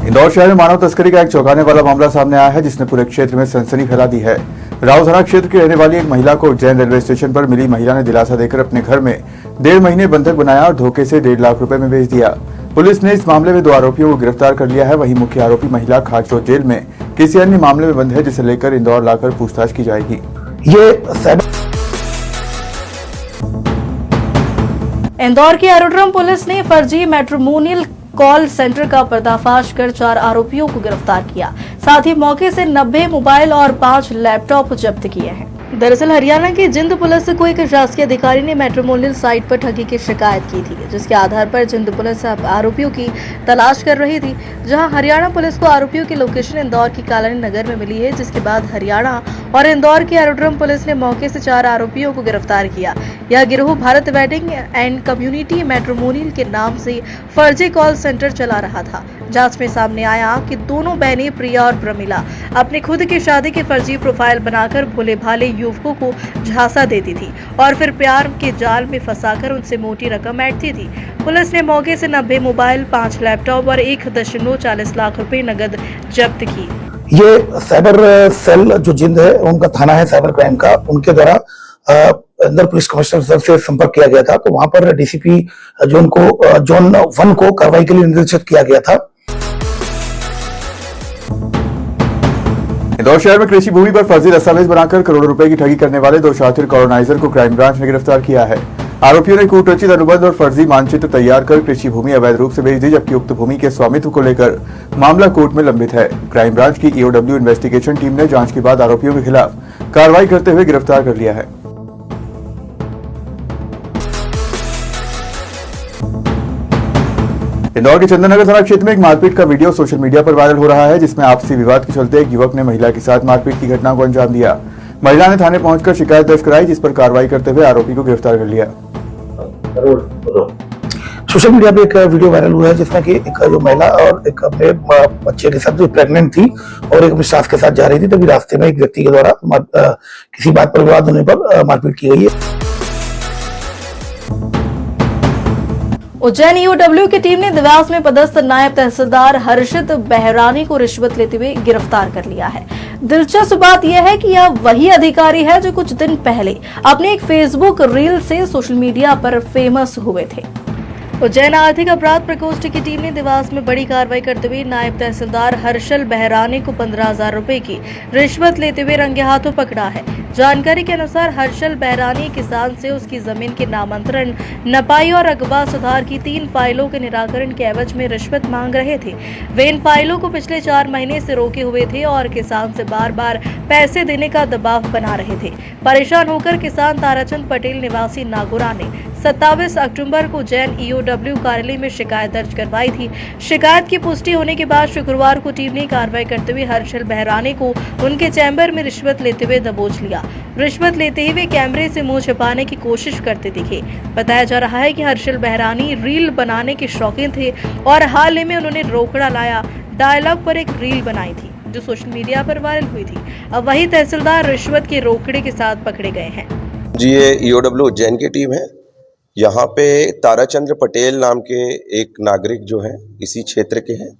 इंदौर शहर में मानव तस्करी का एक चौंकाने वाला मामला सामने आया है, जिसने पूरे क्षेत्र में सनसनी फैला दी है। राव थाना क्षेत्र की रहने वाली एक महिला को उज्जैन रेलवे स्टेशन पर मिली महिला ने दिलासा देकर अपने घर में 1.5 महीने बंधक बनाया और धोखे से 1.5 लाख रुपए में बेच दिया। पुलिस ने इस मामले में 2 आरोपियों को गिरफ्तार कर लिया है। वहीं मुख्य आरोपी महिला खाचरोड जेल में किसी अन्य मामले में बंद है, जिसे लेकर इंदौर लाकर पूछताछ की जाएगी। इंदौर की एरोड्रम पुलिस ने फर्जी मैट्रिमोनियल कॉल सेंटर का पर्दाफाश कर 4 आरोपियों को गिरफ्तार किया। साथ ही मौके से 90 मोबाइल और 5 लैपटॉप जब्त किए हैं। दरअसल हरियाणा की जिंद पुलिस को एक शासकीय अधिकारी ने मैट्रिमोनियल साइट पर ठगी की शिकायत की थी, जिसके आधार पर जिंद पुलिस आरोपियों की तलाश कर रही थी। जहां हरियाणा पुलिस को आरोपियों की लोकेशन इंदौर की कालानी नगर में मिली है, जिसके बाद हरियाणा और इंदौर की एरोड्रम पुलिस ने मौके से 4 आरोपियों को गिरफ्तार किया। यह गिरोह Bharat wedding and community matrimonial के नाम से फर्जी कॉल सेंटर चला रहा था। जांच में सामने आया कि दोनों बहनें प्रिया और प्रमिला अपनी खुद की शादी की फर्जी प्रोफाइल बनाकर भोले भाले युवकों को झांसा देती थी और फिर प्यार के जाल में फंसाकर उनसे मोटी रकम ऐंठती थी। पुलिस ने मौके से 90 मोबाइल, 5 लैपटॉप और 1.40 लाख रुपए नगद जब्त की। ये साइबर सेल जो जिंद है उनका थाना है साइबर क्राइम का, उनके द्वारा अंदर पुलिस कमिश्नर सर से संपर्क किया गया था। तो वहां पर डीसीपी जोन 1 को कार्रवाई के लिए निर्देशित किया गया था। इंदौर शहर में कृषि भूमि पर फर्जी दस्तावेज बनाकर करोड़ों रुपए की ठगी करने वाले 2 शातिर कॉलोनाइजर को क्राइम ब्रांच ने गिरफ्तार किया है। आरोपियों ने कूटरचित अनुबंध और फर्जी मानचित्र तैयार कर कृषि भूमि अवैध रूप से बेच दी, जबकि उक्त भूमि के स्वामित्व को लेकर मामला कोर्ट में लंबित है। क्राइम ब्रांच की ईओडब्ल्यू इन्वेस्टिगेशन टीम ने जांच के बाद आरोपियों के खिलाफ कार्रवाई करते हुए गिरफ्तार कर लिया है। इंदौर के चंदननगर थाना क्षेत्र में एक मारपीट का वीडियो सोशल मीडिया पर वायरल हो रहा है, जिसमें आपसी विवाद के चलते एक युवक ने महिला के साथ मारपीट की घटना को अंजाम दिया। महिला ने थाने पहुंचकर शिकायत दर्ज कराई, जिस पर कार्रवाई करते हुए आरोपी को गिरफ्तार कर लिया। सोशल मीडिया पे एक वीडियो वायरल हुआ है, जिसमें कि एक जो महिला और एक अपने बच्चे के साथ जो प्रेग्नेंट थी और एक अपनी सास के साथ जा रही थी, तभी रास्ते में एक व्यक्ति के द्वारा किसी बात पर विवाद होने पर मारपीट की गई है। उज्जैन ईओडब्ल्यू की टीम ने देवास में पदस्थ नायब तहसीलदार हर्षित बहरानी को रिश्वत लेते हुए गिरफ्तार कर लिया है। दिलचस्प बात यह है कि यह वही अधिकारी है जो कुछ दिन पहले अपने एक फेसबुक रील से सोशल मीडिया पर फेमस हुए थे। उज्जैन आर्थिक अपराध प्रकोष्ठ की टीम ने देवास में बड़ी कार्रवाई करते हुए नायब तहसीलदार हर्षल बहरानी को 15,000 रुपए की रिश्वत लेते हुए रंगे हाथों पकड़ा है। जानकारी के अनुसार हर्षल बहरानी किसान से उसकी जमीन के नामांतरण, नपाई और रकबा सुधार की 3 फाइलों के निराकरण के एवज में रिश्वत मांग रहे थे। वे इन फाइलों को पिछले 4 महीने से रोके हुए थे और किसान से बार बार पैसे देने का दबाव बना रहे थे। परेशान होकर किसान ताराचंद पटेल निवासी नागौरा ने 27 अक्टूबर को उज्जैन ईओडब्ल्यू कार्यालय में शिकायत दर्ज करवाई थी। शिकायत की पुष्टि होने के बाद शुक्रवार को टीम ने कार्रवाई करते हुए हर्षल बहरानी को उनके चैम्बर में रिश्वत लेते हुए दबोच लिया। रिश्वत लेते ही वे कैमरे से मुंह छिपाने की कोशिश करते दिखे। बताया जा रहा है कि हर्षल बहरानी रील बनाने के शौकीन थे और हाल ही में उन्होंने रोकड़ा लाया डायलॉग पर एक रील बनाई थी, जो सोशल मीडिया पर वायरल हुई थी। अब वही तहसीलदार रिश्वत के रोकड़े के साथ पकड़े गए हैं। जी, ये ईओडब्ल्यू उज्जैन की टीम है। यहाँ पे ताराचंद्र पटेल नाम के एक नागरिक जो हैं इसी क्षेत्र के हैं,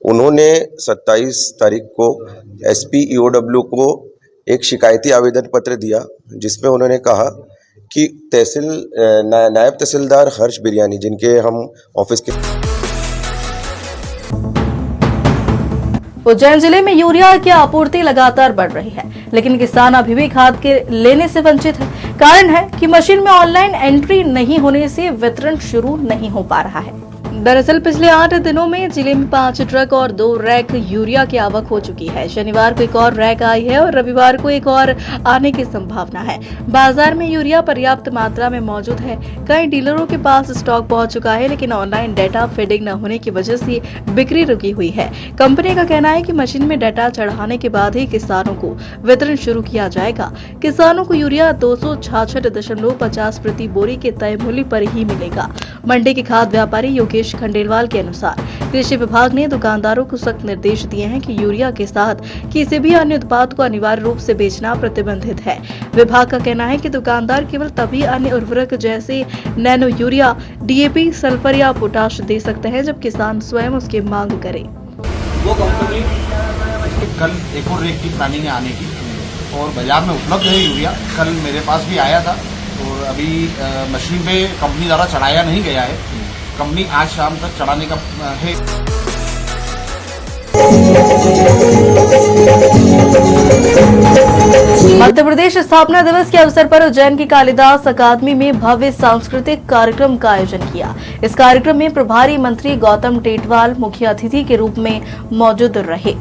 उन्होंने 27 तारीख को एसपी ईओडब्ल्यू को एक शिकायती आवेदन पत्र दिया, जिसमें उन्होंने कहा कि नायब तहसीलदार हर्ष बिरयानी, जिनके हम ऑफिस के उज्जैन जिले में यूरिया की आपूर्ति लगातार बढ़ रही है, लेकिन किसान अभी भी खाद के लेने से वंचित है। कारण है कि मशीन में ऑनलाइन एंट्री नहीं होने से वितरण शुरू नहीं हो पा रहा है। दरअसल पिछले 8 दिनों में जिले में 5 ट्रक और 2 रैक यूरिया की आवक हो चुकी है। शनिवार को एक और रैक आई है और रविवार को एक और आने की संभावना है। बाजार में यूरिया पर्याप्त मात्रा में मौजूद है। कई डीलरों के पास स्टॉक पहुंच चुका है, लेकिन ऑनलाइन डाटा फीडिंग न होने की वजह से बिक्री रुकी हुई है। कंपनी का कहना है कि मशीन में डाटा चढ़ाने के बाद ही किसानों को वितरण शुरू किया जाएगा। किसानों को यूरिया 266.50 प्रति बोरी के तय मूल्य पर ही मिलेगा। मंडी के खाद व्यापारी योगेश खंडेलवाल के अनुसार कृषि विभाग ने दुकानदारों को सख्त निर्देश दिए हैं कि यूरिया के साथ किसी भी अन्य उत्पाद को अनिवार्य रूप से बेचना प्रतिबंधित है। विभाग का कहना है कि दुकानदार केवल तभी अन्य उर्वरक जैसे नैनो यूरिया, डीएपी, सल्फर या पोटाश दे सकते हैं जब किसान स्वयं उसकी मांग करे। वो कंपनी कल एक और रेक की प्लानिंग है आने की और बाजार में उपलब्ध है यूरिया। कल मेरे पास भी आया था और अभी मशीन पे कंपनी द्वारा चढ़ाया नहीं गया है। कंपनी आज शाम तक चढ़ाने का है। मध्य प्रदेश स्थापना दिवस के अवसर पर उज्जैन की कालिदास अकादमी में भव्य सांस्कृतिक कार्यक्रम का आयोजन किया। इस कार्यक्रम में प्रभारी मंत्री गौतम टेटवाल मुख्य अतिथि के रूप में मौजूद रहे।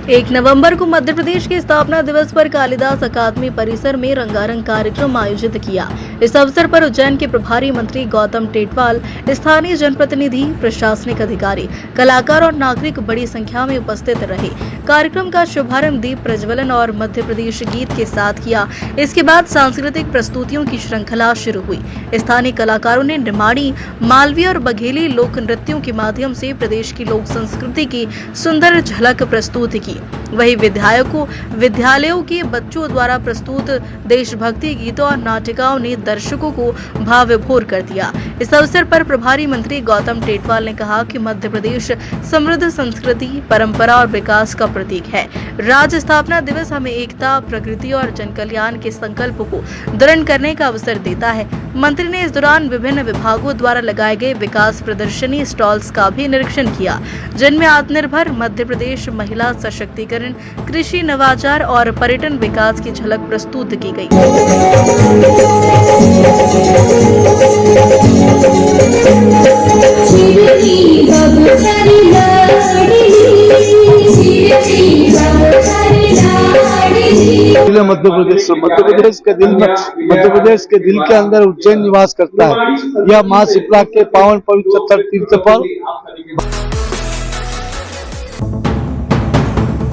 1 नवंबर को मध्य प्रदेश के स्थापना दिवस पर कालिदास अकादमी परिसर में रंगारंग कार्यक्रम आयोजित किया। इस अवसर पर उज्जैन के प्रभारी मंत्री गौतम टेटवाल, स्थानीय जनप्रतिनिधि, प्रशासनिक अधिकारी, कलाकार और नागरिक बड़ी संख्या में उपस्थित रहे। कार्यक्रम का शुभारंभ दीप प्रज्वलन और मध्य प्रदेश गीत के साथ किया। इसके बाद सांस्कृतिक प्रस्तुतियों की श्रृंखला शुरू हुई। स्थानीय कलाकारों ने निमाड़ी, मालवी और बघेली लोक नृत्यों के माध्यम से प्रदेश की लोक संस्कृति की सुंदर झलक प्रस्तुत की। वही विद्यालयों के बच्चों द्वारा प्रस्तुत देशभक्ति गीतों और नाटिकाओं ने दर्शकों को भाव विभोर कर दिया। इस अवसर पर प्रभारी मंत्री गौतम टेटवाल ने कहा कि मध्य प्रदेश समृद्ध संस्कृति, परंपरा और विकास का प्रतीक है। राज्य स्थापना दिवस हमें एकता, प्रकृति और जन कल्याण के संकल्प को दृढ़ करने का अवसर देता है। मंत्री ने इस दौरान विभिन्न विभागों द्वारा लगाए गए विकास प्रदर्शनी स्टॉल्स का भी निरीक्षण किया, जिनमें आत्मनिर्भर मध्य प्रदेश, महिला सशक्तिकरण, कृषि नवाचार और पर्यटन विकास की झलक प्रस्तुत की गई। मध्य प्रदेश के दिल में, मध्य प्रदेश के दिल के अंदर उज्जैन निवास करता है। यह मां शीतला के पावन पवित्र तीर्थ पर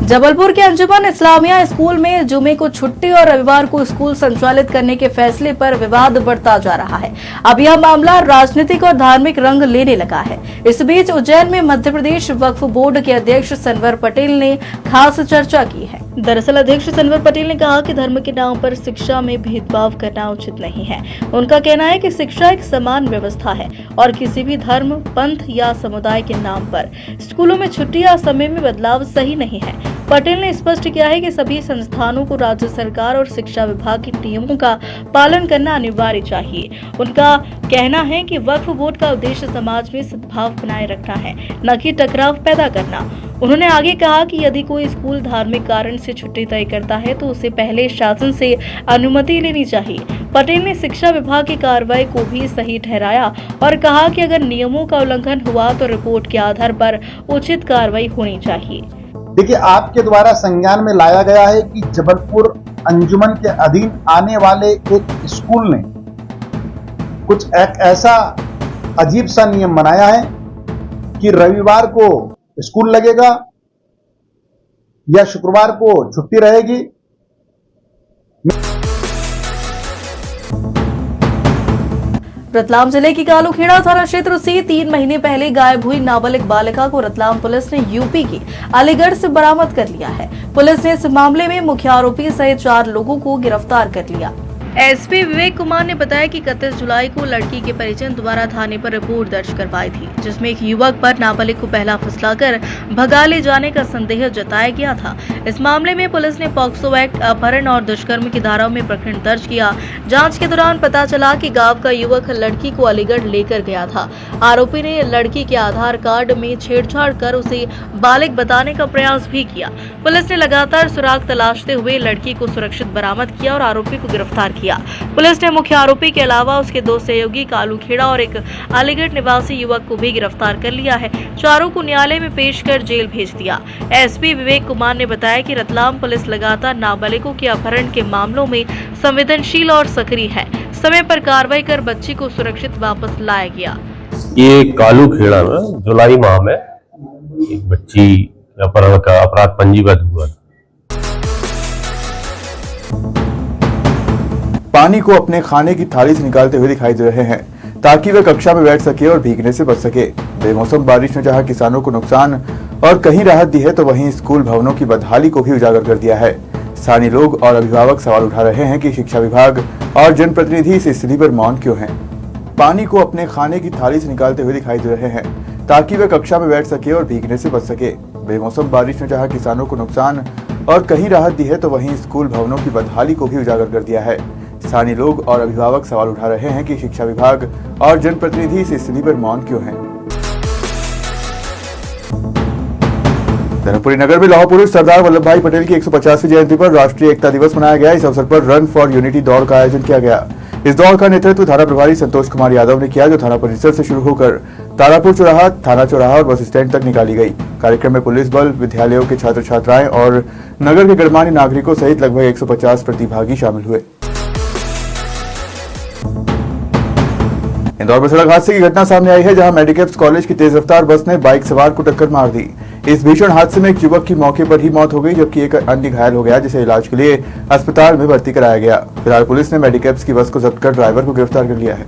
जबलपुर के अंजुमन इस्लामिया स्कूल में जुमे को छुट्टी और रविवार को स्कूल संचालित करने के फैसले पर विवाद बढ़ता जा रहा है। अब यह मामला राजनीतिक और धार्मिक रंग लेने लगा है। इस बीच उज्जैन में मध्य प्रदेश वक्फ बोर्ड के अध्यक्ष सनवर पटेल ने खास चर्चा की है। दरअसल अध्यक्ष सनवर पटेल ने कहा कि धर्म के नाम पर शिक्षा में भेदभाव करना उचित नहीं है। उनका कहना है कि शिक्षा एक समान व्यवस्था है और किसी भी धर्म, पंथ या समुदाय के नाम पर स्कूलों में छुट्टी या समय में बदलाव सही नहीं है। पटेल ने स्पष्ट किया है कि सभी संस्थानों को राज्य सरकार और शिक्षा विभाग के नियमों का पालन करना अनिवार्य चाहिए। उनका कहना है कि वक्फ बोर्ड का उद्देश्य समाज में सद्भाव बनाए रखना है, न कि टकराव पैदा करना। उन्होंने आगे कहा कि यदि कोई स्कूल धार्मिक कारण से छुट्टी तय करता है तो उसे पहले शासन से अनुमति लेनी चाहिए। पटेल ने शिक्षा विभाग की कार्रवाई को भी सही ठहराया और कहा कि अगर नियमों का उल्लंघन हुआ तो रिपोर्ट के आधार पर उचित कार्रवाई होनी चाहिए। देखिए, आपके द्वारा संज्ञान में लाया गया है कि जबलपुर अंजुमन के अधीन आने वाले एक स्कूल ने कुछ एक ऐसा अजीब सा नियम बनाया है कि रविवार को स्कूल लगेगा या शुक्रवार को छुट्टी रहेगी। रतलाम जिले की कालूखेड़ा थाना क्षेत्र से 3 महीने पहले गायब हुई नाबालिग बालिका को रतलाम पुलिस ने यूपी के अलीगढ़ से बरामद कर लिया है। पुलिस ने इस मामले में मुख्य आरोपी सहित 4 लोगों को गिरफ्तार कर लिया। एसपी विवेक कुमार ने बताया कि 31 जुलाई को लड़की के परिजन द्वारा थाने पर रिपोर्ट दर्ज करवाई थी, जिसमें एक युवक पर नाबालिग को पहला फुसलाकर भगा ले जाने का संदेह जताया गया था। इस मामले में पुलिस ने पॉक्सो एक्ट, अपहरण और दुष्कर्म की धाराओं में प्रकरण दर्ज किया। जांच के दौरान पता चला कि गांव का युवक लड़की को अलीगढ़ लेकर गया था। आरोपी ने लड़की के आधार कार्ड में छेड़छाड़ कर उसे बालिग बताने का प्रयास भी किया। पुलिस ने लगातार सुराग तलाशते हुए लड़की को सुरक्षित बरामद किया और आरोपी को गिरफ्तार किया। पुलिस ने मुख्य आरोपी के अलावा उसके 2 सहयोगी कालूखेड़ा और एक अलीगढ़ निवासी युवक को भी गिरफ्तार कर लिया है। चारों को न्यायालय में पेश कर जेल भेज दिया। एसपी विवेक कुमार ने बताया कि रतलाम पुलिस लगातार नाबालिगों के अपहरण के मामलों में संवेदनशील और सक्रिय है। समय पर कार्रवाई कर बच्ची को सुरक्षित वापस लाया गया। ये कालूखेड़ा में जुलाई माह में एक बच्ची अपहरण का अपराध पंजीबद्ध हुआ। पानी को अपने खाने की थाली से निकालते हुए दिखाई दे रहे हैं ताकि वे कक्षा में बैठ सके और भीगने से बच सके। बेमौसम बारिश ने जहां किसानों को नुकसान और कहीं राहत दी है, तो वहीं स्कूल भवनों की बदहाली को भी उजागर कर दिया है। स्थानीय लोग और अभिभावक सवाल उठा रहे हैं कि शिक्षा विभाग और जनप्रतिनिधि इस स्थिति पर मौन क्यों हैं। पानी को अपने खाने की थाली से निकालते हुए दिखाई दे रहे हैं ताकि वे कक्षा में बैठ सके और भीगने से बच सके। बेमौसम बारिश ने जहां किसानों को नुकसान और कहीं राहत दी है, तो वहीं स्कूल भवनों की बदहाली को भी उजागर कर दिया है। स्थानीय लोग और अभिभावक सवाल उठा रहे हैं कि शिक्षा विभाग और जनप्रतिनिधि इस स्थिति पर मौन क्यों हैं। धर्मपुरी नगर में लौह पुरुष सरदार वल्लभ भाई पटेल की 150वीं जयंती पर राष्ट्रीय एकता दिवस मनाया गया। इस अवसर पर रन फॉर यूनिटी दौड़ का आयोजन किया गया। इस दौड़ का नेतृत्व थाना प्रभारी संतोष कुमार यादव ने किया, जो थाना परिसर से शुरू होकर तारापुर चौराहा, थाना चौराहा और बस स्टैंड तक निकाली गई। कार्यक्रम में पुलिस बल, विद्यालयों के छात्र छात्राएं और नगर के गणमान्य नागरिकों सहित लगभग 150 प्रतिभागी शामिल हुए। इंदौर में सड़क हादसे की घटना सामने आई है, जहां मेडिकेप्स कॉलेज की तेज रफ्तार बस ने बाइक सवार को टक्कर मार दी। इस भीषण हादसे में एक युवक की मौके पर ही मौत हो गई, जबकि एक अन्य घायल हो गया, जिसे इलाज के लिए अस्पताल में भर्ती कराया गया। फिलहाल पुलिस ने मेडिकेप्स की बस को जब्त कर ड्राइवर को गिरफ्तार कर लिया है।